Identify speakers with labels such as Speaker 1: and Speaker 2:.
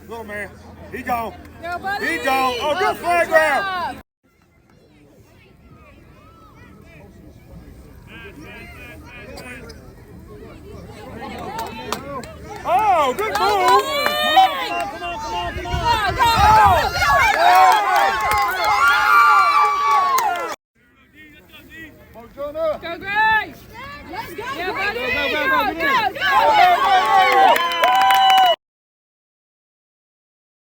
Speaker 1: Go, man. He gone.
Speaker 2: Go, buddy.
Speaker 1: He gone. Oh, good flag grab. Oh, good move. Come on.
Speaker 2: Go, Grace. Let's go. Yeah, buddy. Go.